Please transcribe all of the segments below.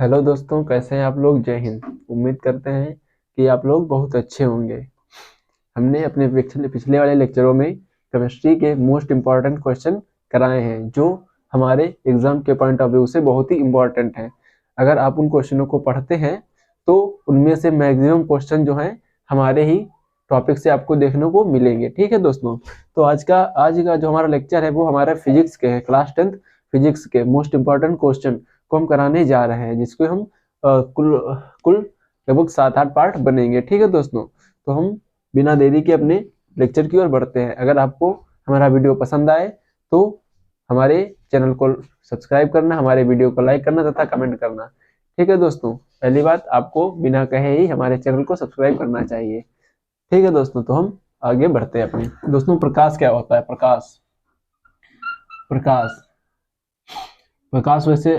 Hello दोस्तों, कैसे हैं आप लोग। जय हिंद। उम्मीद करते हैं कि आप लोग बहुत अच्छे होंगे। हमने अपने पिछले पिछले वाले लेक्चरों में केमिस्ट्री के मोस्ट इम्पॉर्टेंट क्वेश्चन कराए हैं, जो हमारे एग्जाम के पॉइंट ऑफ व्यू से बहुत ही इम्पॉर्टेंट हैं। अगर आप उन क्वेश्चनों को पढ़ते हैं तो उनमें से मैक्सिमम क्वेश्चन जो हैं हमारे ही टॉपिक से आपको देखने को मिलेंगे। ठीक है दोस्तों, तो आज का जो हमारा लेक्चर है वो हमारा फिजिक्स के है, क्लास 10th फिजिक्स के मोस्ट इम्पॉर्टेंट क्वेश्चन को हम कराने जा रहे हैं, जिसको हम कुल कुल लगभग 7-8 पार्ट बनेंगे। ठीक है दोस्तों, तो हम बिना देरी के अपने लेक्चर की ओर बढ़ते हैं। अगर आपको हमारा वीडियो पसंद आए तो हमारे चैनल को सब्सक्राइब करना, हमारे वीडियो को लाइक करना तथा कमेंट करना। ठीक है दोस्तों, पहली बात, आपको बिना कहे ही हमारे चैनल को सब्सक्राइब करना चाहिए। ठीक है दोस्तों, तो हम आगे बढ़ते हैं अपने। दोस्तों, प्रकाश क्या होता है। प्रकाश प्रकाश प्रकाश वैसे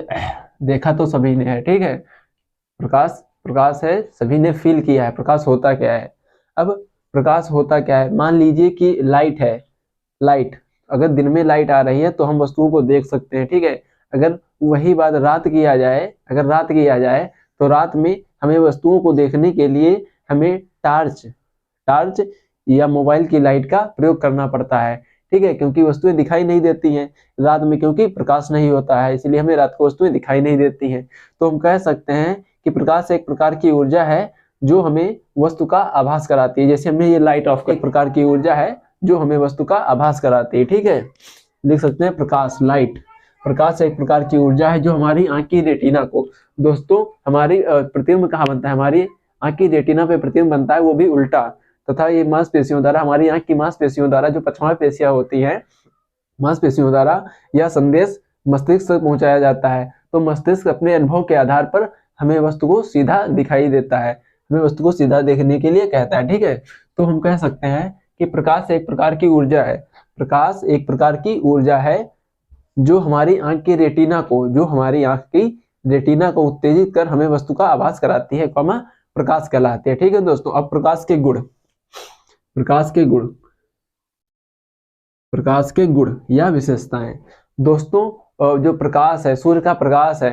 देखा तो सभी ने है। ठीक है, प्रकाश प्रकाश है, सभी ने फील किया है। प्रकाश होता क्या है। अब प्रकाश होता क्या है, मान लीजिए कि लाइट है। लाइट, अगर दिन में लाइट आ रही है तो हम वस्तुओं को देख सकते हैं। ठीक है, अगर वही बात रात की आ जाए, तो रात में हमें वस्तुओं को देखने के लिए हमें टार्च टार्च या मोबाइल की लाइट का प्रयोग करना पड़ता है। ठीक है, क्योंकि वस्तुएं दिखाई नहीं देती हैं रात में, क्योंकि प्रकाश नहीं होता है, इसलिए हमें रात को वस्तुएं दिखाई नहीं देती हैं। तो हम कह सकते हैं कि प्रकाश एक प्रकार की ऊर्जा है जो हमें वस्तु का आभास कराती है। जैसे हमें ये लाइट ऑफ एक प्रकार की ऊर्जा है जो हमें वस्तु का आभास कराती है। ठीक है, लिख सकते हैं प्रकाश, लाइट। प्रकाश एक प्रकार की ऊर्जा है जो हमारी आंख की रेटिना को, दोस्तों हमारी प्रतिबिंब कहाँ बनता है, हमारी आंख की रेटिना पे प्रतिबिंब बनता है, वो भी उल्टा। तथा ये मांसपेशियों द्वारा, हमारी आंख की मांसपेशियों द्वारा, जो पछवाड़ पेशियां होती हैं, मांसपेशियों द्वारा यह संदेश मस्तिष्क तक पहुंचाया जाता है। तो मस्तिष्क अपने अनुभव के आधार पर हमें वस्तु को सीधा दिखाई देता है, हमें वस्तु को सीधा देखने के लिए कहता है। ठीक है, तो हम कह सकते हैं कि प्रकाश एक प्रकार की ऊर्जा है। प्रकाश एक प्रकार की ऊर्जा है जो हमारी आंख की रेटिना को, उत्तेजित कर हमें वस्तु का आभास कराती है, प्रकाश कहलाती है। ठीक है दोस्तों, अब प्रकाश के गुण, प्रकाश के गुण प्रकाश के गुण या विशेषताएं। दोस्तों, जो प्रकाश है, सूर्य का प्रकाश है।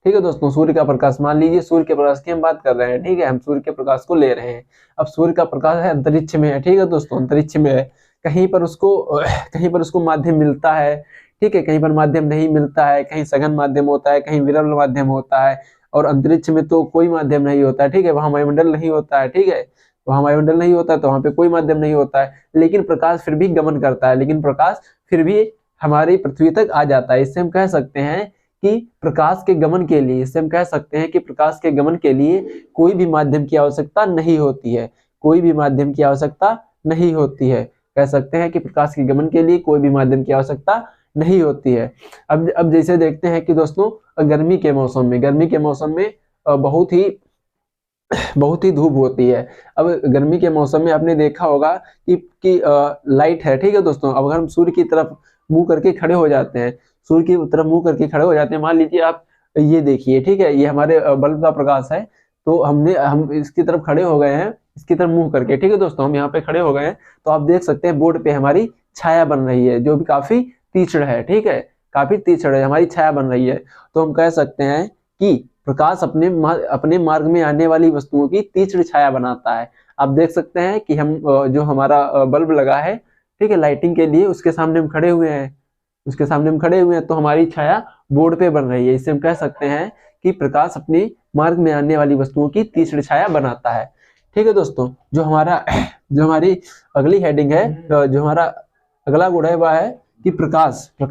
ठीक है दोस्तों, सूर्य का प्रकाश, मान लीजिए सूर्य के प्रकाश की हम बात कर रहे हैं। ठीक है, हम सूर्य के प्रकाश को ले रहे हैं। अब सूर्य का प्रकाश है, अंतरिक्ष में है। ठीक है दोस्तों, अंतरिक्ष में है, कहीं पर उसको माध्यम मिलता है। ठीक है, कहीं पर माध्यम नहीं मिलता है, कहीं सघन माध्यम होता है, कहीं विरल माध्यम होता है। और अंतरिक्ष में तो कोई माध्यम नहीं होता है। ठीक है, वहां वायुमंडल नहीं होता है। ठीक है, वहां वायुमंडल नहीं होता है तो वहां पे कोई माध्यम नहीं होता है, लेकिन प्रकाश फिर भी गमन करता है, लेकिन प्रकाश फिर भी हमारी पृथ्वी तक आ जाता है। इससे हम कह सकते हैं कि प्रकाश के गमन के लिए, कोई भी माध्यम की आवश्यकता नहीं होती है, कोई भी माध्यम की आवश्यकता नहीं होती है। कह सकते हैं कि प्रकाश के गमन के लिए कोई भी माध्यम की आवश्यकता नहीं होती है। अब जैसे देखते हैं कि दोस्तों, गर्मी के मौसम में बहुत ही धूप होती है। अब गर्मी के मौसम में आपने देखा होगा कि लाइट है। ठीक है दोस्तों, अब अगर हम सूर्य की तरफ मुंह करके खड़े हो जाते हैं, मान लीजिए आप ये देखिए। ठीक है, ये हमारे बल्ब का प्रकाश है, तो हम इसकी तरफ खड़े हो गए हैं, इसकी तरफ मुंह करके। ठीक है दोस्तों, हम यहाँ पे खड़े हो गए हैं, तो आप देख सकते हैं बोर्ड पे हमारी छाया बन रही है, जो भी काफी तीक्ष्ण है। ठीक है, काफी तीक्ष्ण है, हमारी छाया बन रही है। तो हम कह सकते हैं कि प्रकाश अपने मार्ग में आने वाली वस्तुओं की तीक्ष्ण छाया बनाता है। आप देख सकते हैं कि हम जो हमारा बल्ब लगा है, ठीक है, लाइटिंग के लिए, उसके सामने हम खड़े हुए हैं, तो हमारी छाया बोर्ड पे बन रही है। इससे हम कह सकते हैं कि प्रकाश अपने मार्ग में आने वाली वस्तुओं की तीक्ष्ण छाया बनाता है। ठीक है दोस्तों, जो हमारी अगली हेडिंग है, जो हमारा अगला गुण है, वह है कि प्रकाश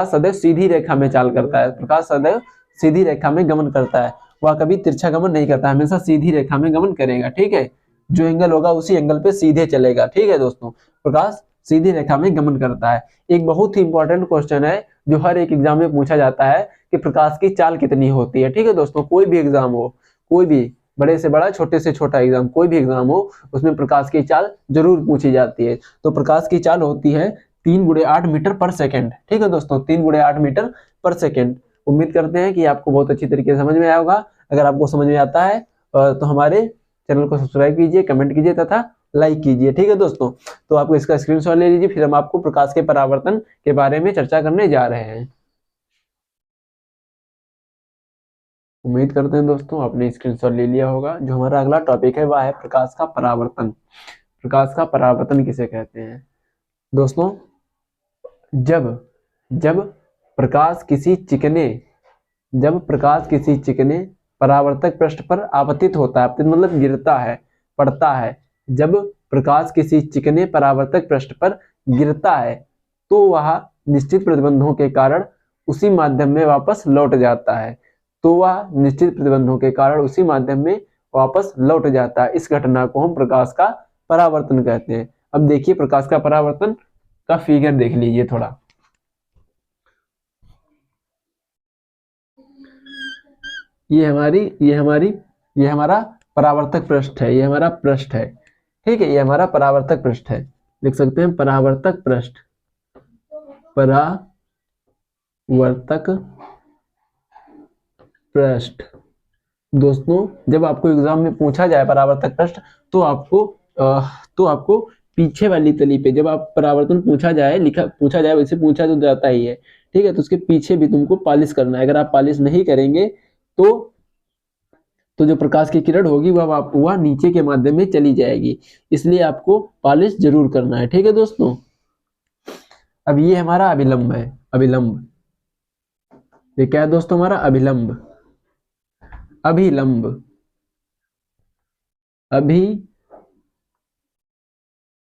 सदैव सीधी रेखा में चाल करता है। प्रकाश सदैव सीधी रेखा में गमन करता है, वह कभी तिरछा गमन नहीं करता, हमेशा सीधी रेखा में गमन करेगा। ठीक है, जो एंगल होगा उसी एंगल पे सीधे चलेगा। ठीक है दोस्तों, प्रकाश सीधी रेखा में गमन करता है। एक बहुत ही इंपॉर्टेंट क्वेश्चन है जो हर एक एग्जाम में पूछा जाता है कि प्रकाश की चाल कितनी होती है। ठीक है दोस्तों, कोई भी एग्जाम हो, कोई भी बड़े से बड़ा, छोटे से छोटा एग्जाम, कोई भी एग्जाम हो, उसमें प्रकाश की चाल जरूर पूछी जाती है। तो प्रकाश की चाल होती है 3 × 8 मीटर पर सेकेंड। ठीक है दोस्तों, 3 × 8 मीटर पर सेकेंड। उम्मीद करते हैं कि आपको बहुत अच्छी तरीके से समझ में आया होगा। अगर आपको समझ में आता है तो हमारे चैनल को सब्सक्राइब कीजिए, कमेंट कीजिए तथा लाइक कीजिए। ठीक है दोस्तों, तो आपको इसका स्क्रीनशॉट ले लीजिए, फिर हम आपको प्रकाश के परावर्तन के बारे में चर्चा करने जा रहे हैं। उम्मीद करते हैं दोस्तों आपने स्क्रीनशॉट ले लिया होगा। जो हमारा अगला टॉपिक है वह है प्रकाश का परावर्तन। प्रकाश का परावर्तन किसे कहते हैं दोस्तों? जब जब प्रकाश किसी चिकने जब प्रकाश किसी चिकने परावर्तक पृष्ठ पर आपतित होता है, आपतित मतलब गिरता है, पड़ता है। जब प्रकाश किसी चिकने परावर्तक पृष्ठ पर गिरता है तो वह निश्चित प्रतिबंधों के कारण उसी माध्यम में वापस लौट जाता है। तो वह निश्चित प्रतिबंधों के कारण उसी माध्यम में वापस लौट जाता है। इस घटना को हम प्रकाश का परावर्तन कहते हैं। अब देखिए प्रकाश का परावर्तन का फिगर देख लीजिए थोड़ा। ये हमारा परावर्तक पृष्ठ है, ये हमारा पृष्ठ है, ठीक है, ये हमारा परावर्तक पृष्ठ है। लिख सकते हैं परावर्तक पृष्ठ, परावर्तक पृष्ठ। दोस्तों जब आपको एग्जाम में पूछा जाए परावर्तक पृष्ठ तो आपको पीछे वाली तली पे, जब आप परावर्तन पूछा जाए वैसे पूछा तो जाता ही है, ठीक है, तो उसके पीछे भी तुमको पॉलिश करना है। अगर आप पॉलिश नहीं करेंगे तो जो प्रकाश की किरण होगी वह नीचे के माध्यम में चली जाएगी, इसलिए आपको पॉलिश जरूर करना है, ठीक है दोस्तों। अब ये हमारा अभिलंब है, अभिलंब। ये क्या है दोस्तों? हमारा अभिलंब, अभिलंब,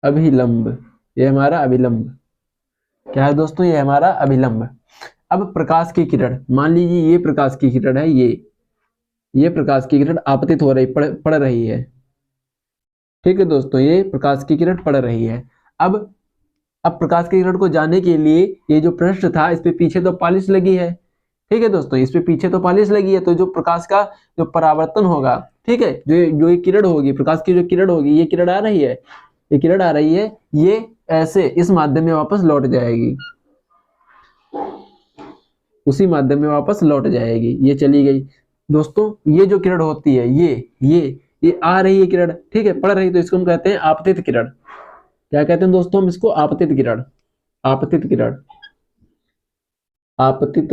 अभिलंब, ये हमारा अभिलंब। क्या है दोस्तों? ये हमारा अभिलंब। अब प्रकाश की किरण, मान लीजिए ये प्रकाश की किरण है, ये प्रकाश की किरण आपतित हो रही, पड़ रही है, ठीक है दोस्तों, ये प्रकाश की किरण पड़ रही है। अब प्रकाश की किरण को जाने के लिए ये जो पृष्ठ था इस पे पीछे तो पॉलिश लगी है, ठीक है दोस्तों, इस पे पीछे तो पॉलिश लगी है, तो जो प्रकाश का जो परावर्तन होगा, ठीक है, जो ये किरण होगी, प्रकाश की जो किरण होगी, ये किरण आ रही है, ये किरण आ रही है, ये ऐसे इस माध्यम में वापस लौट जाएगी, उसी माध्यम में वापस लौट जाएगी, ये चली गई। दोस्तों ये जो किरण होती है, ये आ रही है किरण, ठीक है, पड़ रही, तो इसको हम कहते हैं आपतित किरण। क्या कहते हैं दोस्तों? हम इसको आपतित किरण, आपतित किरण, आपतित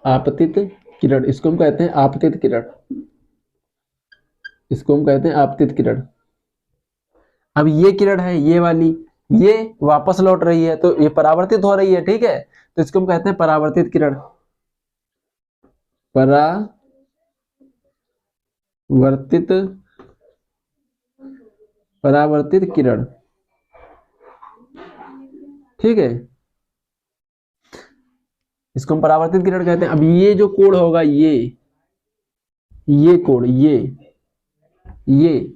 आपतित किरण, इसको हम कहते हैं आपतित किरण, इसको हम कहते हैं आपतित किरण। अब ये किरण है, ये वाली, ये वापस लौट रही है, तो ये परावर्तित हो रही है, ठीक है, तो इसको हम कहते हैं परावर्तित किरण, परावर्तित किरण, ठीक है, इसको हम परावर्तित किरण कहते हैं। अब ये जो कोण होगा, ये कोण, ये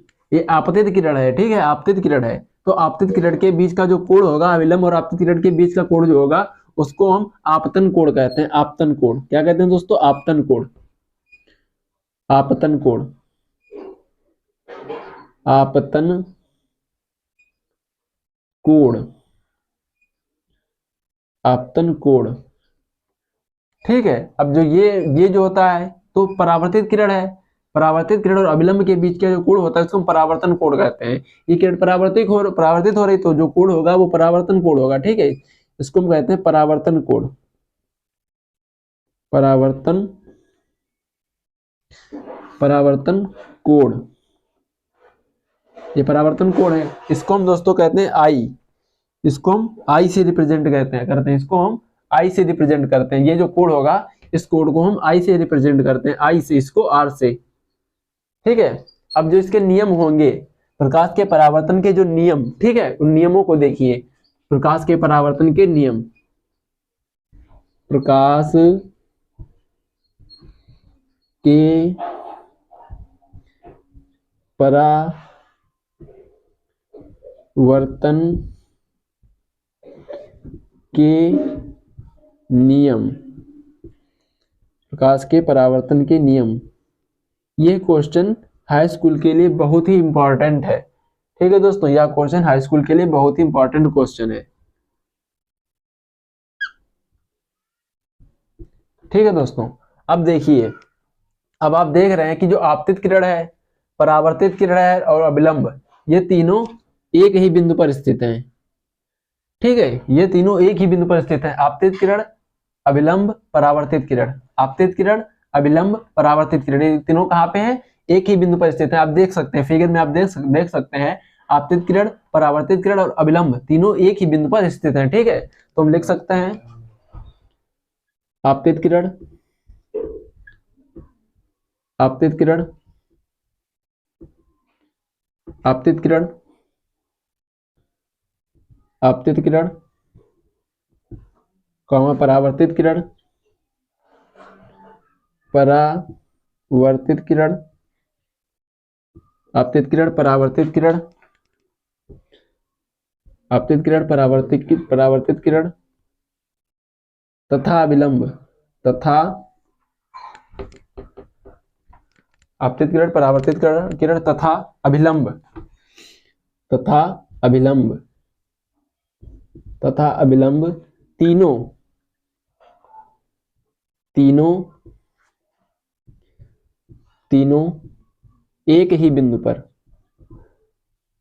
आपतित किरण है, ठीक है, आपतित किरण है, तो आपतित किरण के बीच का जो कोण होगा, अविलंब और आपतित किरण के बीच का कोण जो होगा उसको हम आपतन कोण कहते हैं, आपतन कोण। क्या कहते हैं दोस्तों? आपतन कोण, आपतन कोण, आपतन कोण, आपतन कोण, ठीक है। अब जो ये जो होता है तो परावर्तित किरण है, परावर्तित किरण और अभिलंब के बीच का जो कोण होता है उसको हम परावर्तन कोण कहते हैं। ये किरण परावर्तित हो रही तो जो कोण होगा वो परावर्तन कोण होगा, ठीक है, इसको हम कहते हैं परावर्तन कोण, परावर्तन कोण, ये परावर्तन कोण है। इसको हम दोस्तों कहते हैं आई, इसको हम आई से रिप्रेजेंट करते हैं, इसको हम आई से रिप्रेजेंट करते हैं। ये जो कोण होगा इस कोण को हम आई से रिप्रेजेंट करते हैं, आई से, इसको आर से, ठीक है। अब जो इसके नियम होंगे, प्रकाश के परावर्तन के जो नियम, ठीक है, उन नियमों को देखिए। प्रकाश के परावर्तन के नियम, प्रकाश के परावर्तन के नियम, प्रकाश के परावर्तन के नियम, ये क्वेश्चन हाई स्कूल के लिए बहुत ही इंपॉर्टेंट है, ठीक है दोस्तों, यह क्वेश्चन हाई स्कूल के लिए बहुत ही इंपॉर्टेंट क्वेश्चन है, ठीक है दोस्तों। अब देखिए, अब आप देख रहे हैं कि जो आपतित किरण है, परावर्तित किरण है और अभिलंब, ये तीनों एक ही बिंदु पर स्थित हैं, ठीक है, ये तीनों एक ही बिंदु पर स्थित है। आपतित किरण अभिलंब, परावर्तित किरण। आपतित किरण, अभिलंब, परावर्तित किरण, ये तीनों कहाँ पे हैं? एक ही बिंदु पर स्थित है। आप देख सकते हैं फिगर में, आप देख सकते हैं आपतित किरण, परावर्तित किरण और अभिलंब तीनों एक ही बिंदु पर स्थित हैं। ठीक है, तो हम लिख सकते हैं आपतित किरण, आपतित किरण, आपतित किरण, आपतित किरण, परावर्तित किरण, परावर्तित किरण, आपतित किरण, परावर्तित किरण, आपतित किरण, परावर्तित किरण तथा अभिलंब, तथा आपतित किरण, परावर्तित किरण तथा अभिलंब, तथा अभिलंब, तथा अभिलंब तीनों तीनों तीनों एक ही बिंदु पर,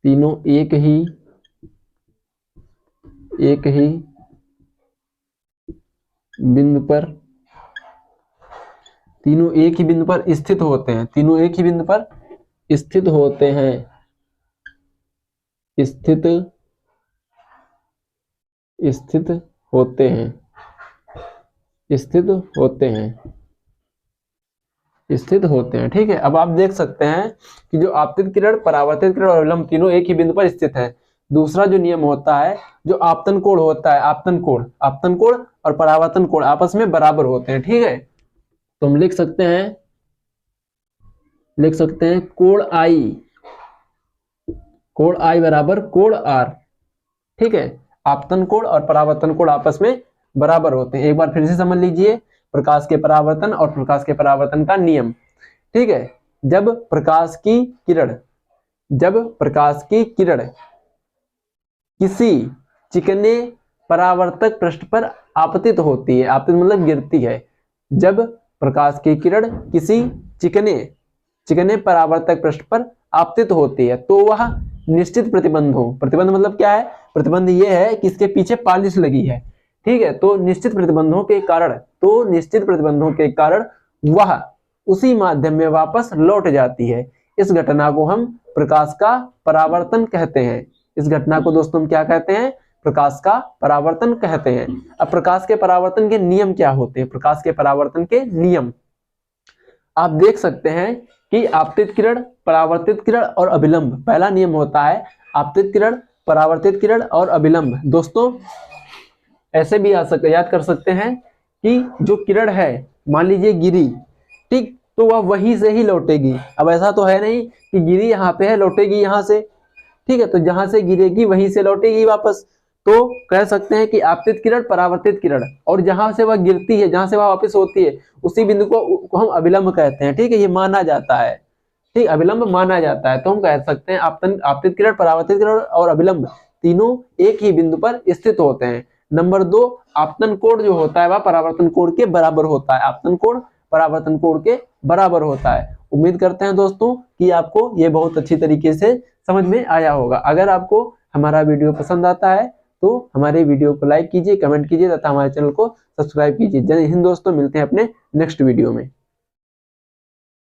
तीनों एक ही बिंदु पर, तीनों एक ही बिंदु पर स्थित होते हैं। तीनों एक ही बिंदु पर स्थित होते हैं, स्थित होते हैं, स्थित होते हैं, स्थित होते हैं। ठीक है, अब आप देख सकते हैं कि जो आपतित किरण, परावर्तित किरण और अभिलंब तीनों एक ही बिंदु पर स्थित है। दूसरा जो नियम होता है, जो आपतन कोण होता है, आपतन कोण और परावर्तन कोण आपस में बराबर होते हैं। ठीक है, तो हम लिख सकते हैं कोण आई बराबर कोण आर। ठीक है, आपतन कोण और परावर्तन कोण आपस में बराबर होते हैं। एक बार फिर से समझ लीजिए प्रकाश के परावर्तन और प्रकाश के परावर्तन का नियम। ठीक है, जब प्रकाश की किरण किसी चिकने परावर्तक पृष्ठ पर आपतित होती है, आपतित मतलब गिरती है। जब प्रकाश की किरण किसी चिकने परावर्तक पृष्ठ पर आपतित होती है तो वह निश्चित प्रतिबंध हो। प्रतिबंध मतलब क्या है? प्रतिबंध यह है कि इसके पीछे पालिश लगी है। ठीक है, तो निश्चित प्रतिबंधों के कारण वह उसी माध्यम में वापस लौट जाती है। इस घटना को हम प्रकाश का परावर्तन कहते हैं। इस घटना को दोस्तों हम क्या कहते हैं? प्रकाश का परावर्तन कहते हैं। अब प्रकाश के परावर्तन के नियम क्या होते हैं? प्रकाश के परावर्तन के नियम आप देख सकते हैं कि आपतित किरण, परावर्तित किरण और अभिलंब। पहला नियम होता है आपतित किरण, परावर्तित किरण और अभिलंब। दोस्तों ऐसे भी याद कर सकते हैं कि जो किरण है मान लीजिए गिरी, ठीक, तो वह वहीं से ही लौटेगी। अब ऐसा तो है नहीं कि गिरी यहाँ पे है लौटेगी यहाँ से। ठीक है, तो जहां से गिरेगी वहीं से लौटेगी वापस। तो कह सकते हैं कि आपतित किरण, परावर्तित किरण और जहां से वह गिरती है, जहां से वह वापस होती है, उसी बिंदु को हम अभिलंब कहते हैं। ठीक है, ये माना जाता है। ठीक, अभिलंब माना जाता है। तो हम कह सकते हैं आपतित किरण, परावर्तित किरण और अभिलंब तीनों एक ही बिंदु पर स्थित होते हैं। नंबर 2, आपतन कोण जो होता है वह परावर्तन कोण के बराबर होता है। आपतन कोण परावर्तन कोण के बराबर होता है। उम्मीद करते हैं दोस्तों कि आपको ये बहुत अच्छी तरीके से समझ में आया होगा। अगर आपको हमारा वीडियो पसंद आता है तो हमारे वीडियो को लाइक कीजिए, कमेंट कीजिए तथा हमारे चैनल को सब्सक्राइब कीजिए। जय हिंद दोस्तों, मिलते हैं अपने नेक्स्ट वीडियो में।